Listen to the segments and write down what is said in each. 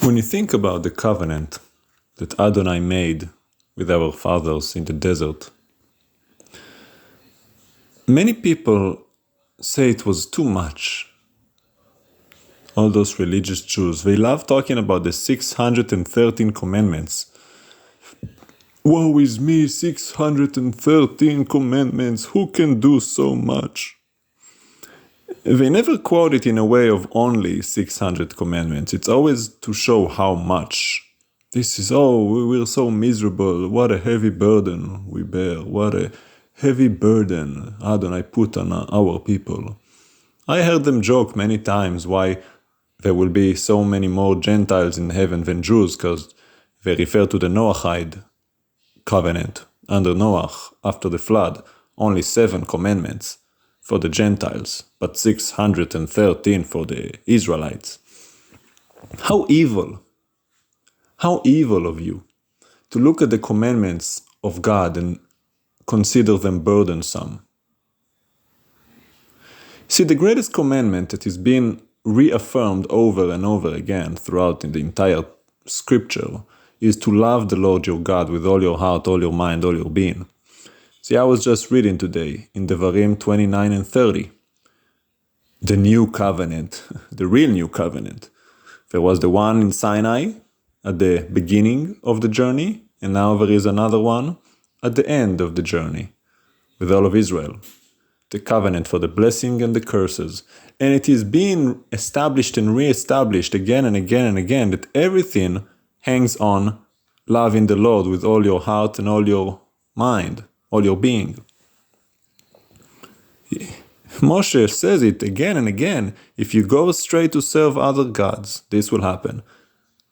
When you think about the covenant that Adonai made with our fathers in the desert, many people say it was too much. All those religious Jews, they love talking about the 613 commandments. Woe is me, 613 commandments, who can do so much? They never quote it in a way of only 600 commandments. It's always to show how much. This is, we're so miserable. What a heavy burden we bear. What a heavy burden Adonai put on our people. I heard them joke many times why there will be so many more Gentiles in heaven than Jews, because they refer to the Noahide covenant under Noah after the flood. Only 7 commandments for the Gentiles, but 613 for the Israelites. How evil of you to look at the commandments of God and consider them burdensome. See, the greatest commandment that is being reaffirmed over and over again throughout in the entire scripture is to love the Lord your God with all your heart, all your mind, all your being. See, I was just reading today in Devarim 29 and 30, the new covenant, the real new covenant. There was the one in Sinai at the beginning of the journey, and now there is another one at the end of the journey with all of Israel. The covenant for the blessing and the curses. And it is being established and re-established again and again and again that everything hangs on loving the Lord with all your heart and all your mind, all your being. Moshe says it again and again. If you go astray to serve other gods, this will happen.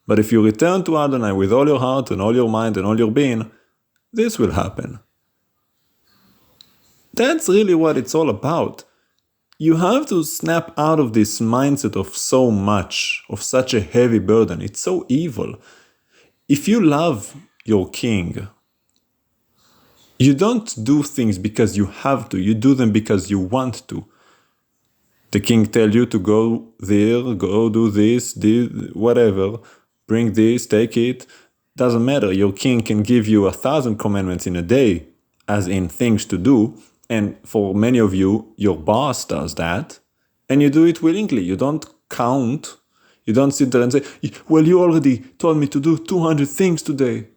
But if you return to Adonai with all your heart and all your mind and all your being, this will happen. That's really what it's all about. You have to snap out of this mindset of so much, of such a heavy burden. It's so evil. If you love your king, you don't do things because you have to. You do them because you want to. The king tells you to go there, go do this, whatever. Bring this, take it. Doesn't matter. Your king can give you 1,000 commandments in a day, as in things to do. And for many of you, your boss does that. And you do it willingly. You don't count. You don't sit there and say, well, you already told me to do 200 things today.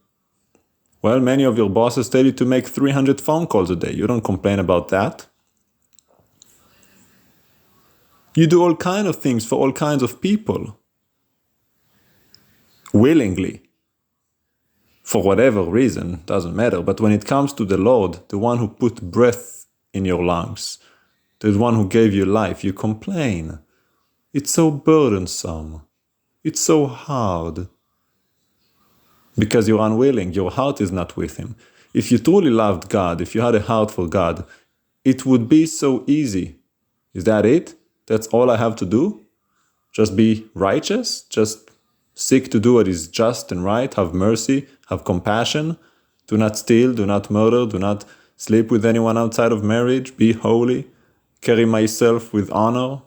Well, many of your bosses tell you to make 300 phone calls a day. You don't complain about that. You do all kinds of things for all kinds of people. Willingly. For whatever reason, doesn't matter. But when it comes to the Lord, the one who put breath in your lungs, the one who gave you life, you complain. It's so burdensome. It's so hard. Because you're unwilling, your heart is not with Him. If you truly loved God, if you had a heart for God, it would be so easy. Is that it? That's all I have to do? Just be righteous? Just seek to do what is just and right? Have mercy? Have compassion? Do not steal, do not murder, do not sleep with anyone outside of marriage, be holy, carry myself with honor,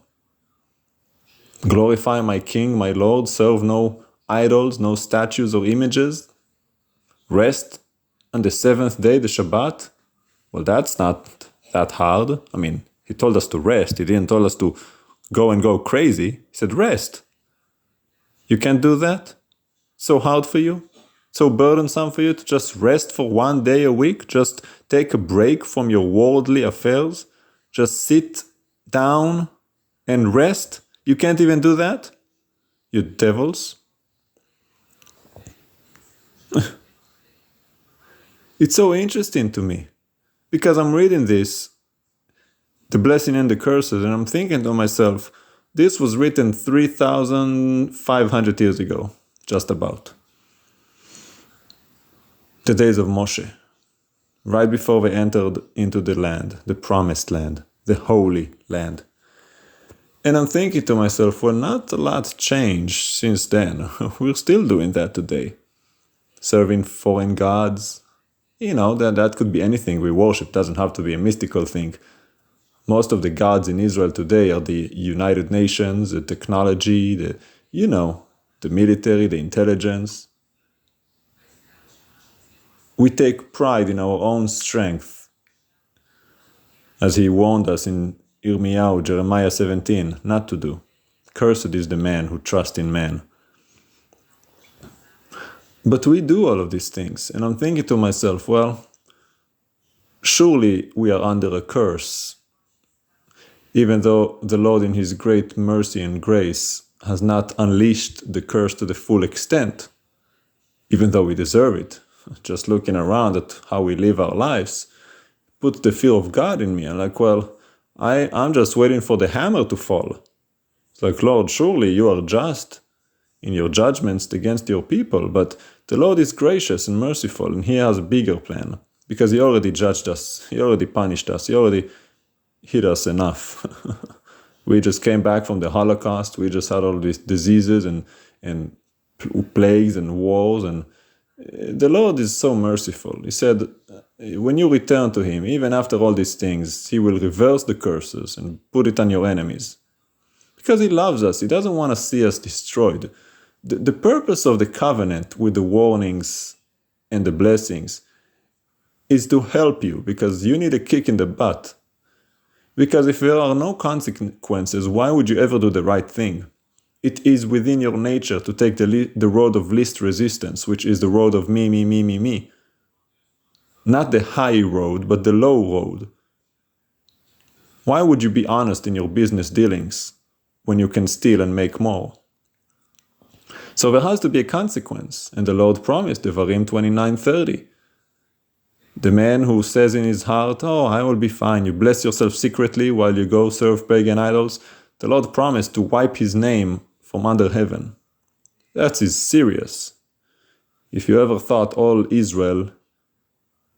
glorify my King, my Lord, serve no idols, no statues or images, rest on the 7th day, the Shabbat. Well, that's not that hard. I mean, He told us to rest. He didn't tell us to go crazy. He said rest. You can't do that? So hard for you? So burdensome for you to just rest for 1 day a week? Just take a break from your worldly affairs? Just sit down and rest? You can't even do that? You devils. It's so interesting to me because I'm reading this, the blessing and the curses, and I'm thinking to myself, this was written 3,500 years ago, just about. The days of Moshe, right before they entered into the land, the promised land, the holy land. And I'm thinking to myself, well, not a lot changed since then. We're still doing that today. Serving foreign gods. You know, that could be anything we worship. It doesn't have to be a mystical thing. Most of the gods in Israel today are the United Nations, the technology, the military, the intelligence. We take pride in our own strength, as he warned us in Yirmiyahu, Jeremiah 17, not to do. Cursed is the man who trusts in man. But we do all of these things, and I'm thinking to myself, well, surely we are under a curse, even though the Lord in his great mercy and grace has not unleashed the curse to the full extent, even though we deserve it. Just looking around at how we live our lives puts the fear of God in me. I'm like, well, I'm just waiting for the hammer to fall. It's like, Lord, surely you are just in your judgments against your people, but the Lord is gracious and merciful, and he has a bigger plan, because he already judged us, he already punished us, he already hit us enough. We just came back from the Holocaust, we just had all these diseases and plagues and wars, and the Lord is so merciful. He said, when you return to him, even after all these things, he will reverse the curses and put it on your enemies. Because he loves us, he doesn't want to see us destroyed. The purpose of the covenant with the warnings and the blessings is to help you, because you need a kick in the butt. Because if there are no consequences, why would you ever do the right thing? It is within your nature to take the road of least resistance, which is the road of me. Not the high road, but the low road. Why would you be honest in your business dealings when you can steal and make more? So there has to be a consequence, and the Lord promised, Devarim 29:30. The man who says in his heart, oh, I will be fine, you bless yourself secretly while you go serve pagan idols, the Lord promised to wipe his name from under heaven. That is serious. If you ever thought all Israel,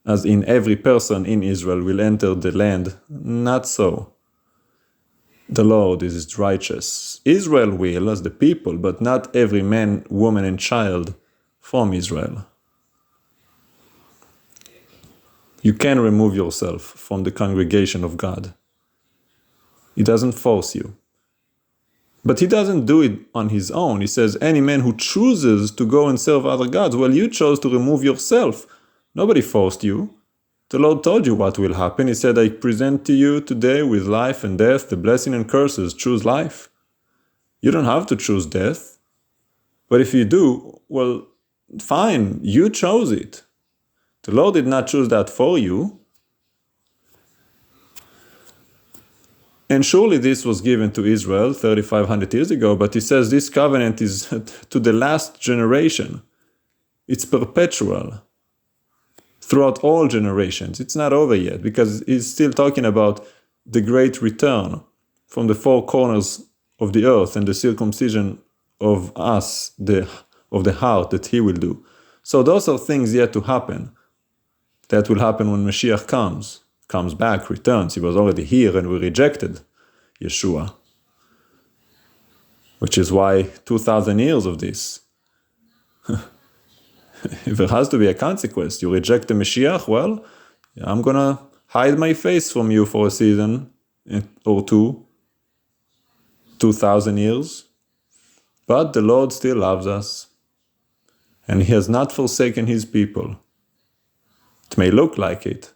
as in every person in Israel, will enter the land, not so. The Lord is righteous. Israel will, as the people, but not every man, woman, and child from Israel. You can remove yourself from the congregation of God. He doesn't force you. But he doesn't do it on his own. He says, any man who chooses to go and serve other gods, well, you chose to remove yourself. Nobody forced you. The Lord told you what will happen. He said, I present to you today with life and death, the blessing and curses. Choose life. You don't have to choose death. But if you do, well, fine, you chose it. The Lord did not choose that for you. And surely this was given to Israel 3,500 years ago, but he says this covenant is to the last generation. It's perpetual. Throughout all generations. It's not over yet, because he's still talking about the great return from the four corners of the earth and the circumcision of us, of the heart that he will do. So those are things yet to happen. That will happen when Mashiach comes back, returns. He was already here and we rejected Yeshua. Which is why 2,000 years of this. If there has to be a consequence, you reject the Mashiach, well, I'm going to hide my face from you for a season or two, 2,000 years. But the Lord still loves us, and he has not forsaken his people. It may look like it.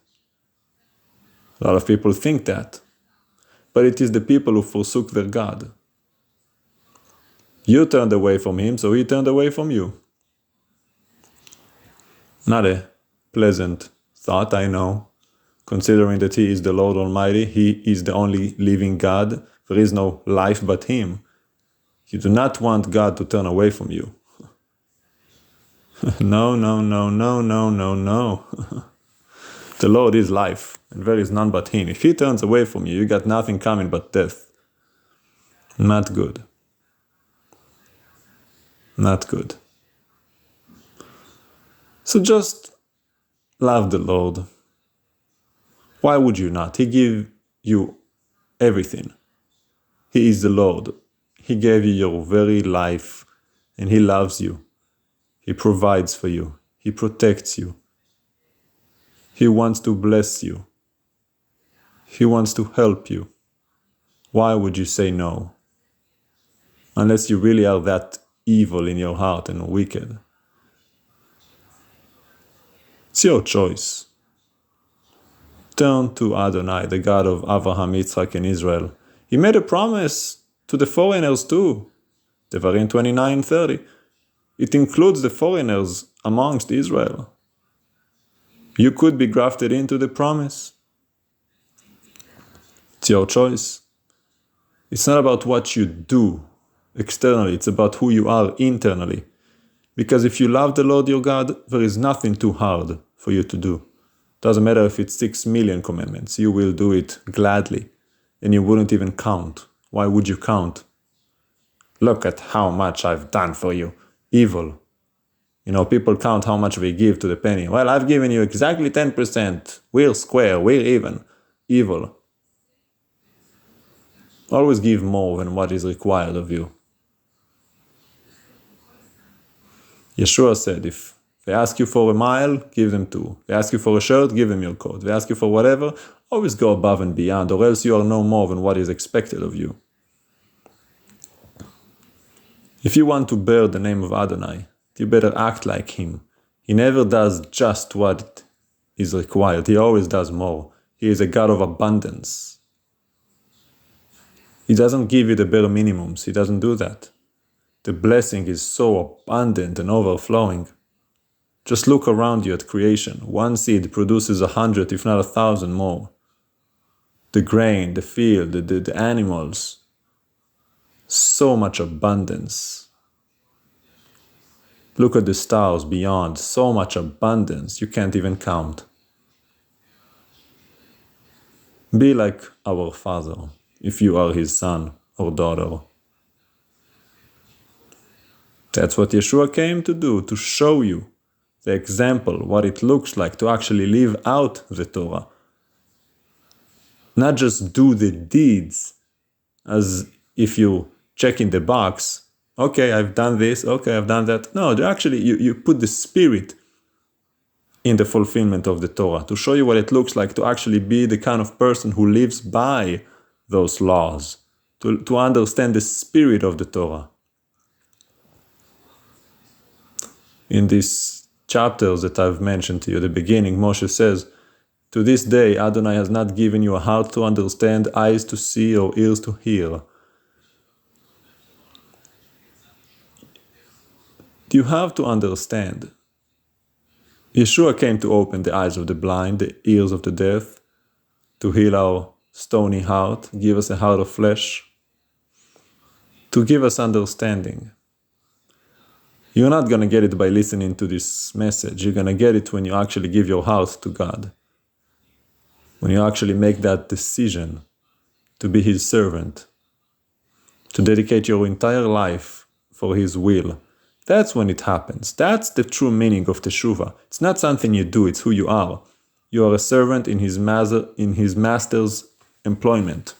A lot of people think that. But it is the people who forsook their God. You turned away from him, so he turned away from you. Not a pleasant thought, I know, considering that he is the Lord Almighty, he is the only living God, there is no life but him. You do not want God to turn away from you. No. The Lord is life, and there is none but him. If he turns away from you, you got nothing coming but death. Not good. Not good. So just love the Lord. Why would you not? He gave you everything. He is the Lord. He gave you your very life, and he loves you. He provides for you. He protects you. He wants to bless you. He wants to help you. Why would you say no? Unless you really are that evil in your heart and wicked. It's your choice. Turn to Adonai, the God of Abraham, Yitzchak, and Israel. He made a promise to the foreigners too. Devarim 29:30. It includes the foreigners amongst Israel. You could be grafted into the promise. It's your choice. It's not about what you do externally, it's about who you are internally. Because if you love the Lord your God, there is nothing too hard for you to do. Doesn't matter if it's 6 million commandments, you will do it gladly. And you wouldn't even count. Why would you count? Look at how much I've done for you. Evil. People count how much they give to the penny. Well, I've given you exactly 10%. We're square, we're even. Evil. Always give more than what is required of you. Yeshua said, if they ask you for a mile, give them 2. They ask you for a shirt, give them your coat. They ask you for whatever, always go above and beyond, or else you are no more than what is expected of you. If you want to bear the name of Adonai, you better act like him. He never does just what is required. He always does more. He is a God of abundance. He doesn't give you the bare minimums. He doesn't do that. The blessing is so abundant and overflowing. Just look around you at creation. One seed produces 100, if not 1,000 more. The grain, the field, the animals. So much abundance. Look at the stars beyond. So much abundance. You can't even count. Be like our Father, if you are his son or daughter. That's what Yeshua came to do, to show you the example, what it looks like to actually live out the Torah. Not just do the deeds as if you check in the box, okay, I've done this, okay, I've done that. No, actually you put the spirit in the fulfillment of the Torah to show you what it looks like to actually be the kind of person who lives by those laws, to understand the spirit of the Torah. In these chapters that I've mentioned to you at the beginning, Moshe says, to this day, Adonai has not given you a heart to understand, eyes to see, or ears to hear. You have to understand. Yeshua came to open the eyes of the blind, the ears of the deaf, to heal our stony heart, give us a heart of flesh, to give us understanding. You're not going to get it by listening to this message. You're going to get it when you actually give your heart to God. When you actually make that decision to be his servant, to dedicate your entire life for his will. That's when it happens. That's the true meaning of Teshuvah. It's not something you do, it's who you are. You are a servant in his master's employment.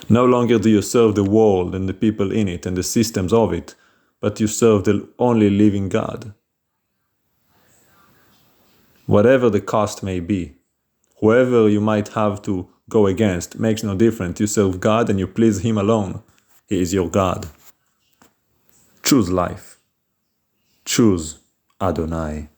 No longer do you serve the world and the people in it and the systems of it, but you serve the only living God. Whatever the cost may be, whoever you might have to go against, makes no difference. You serve God and you please him alone. He is your God. Choose life. Choose Adonai.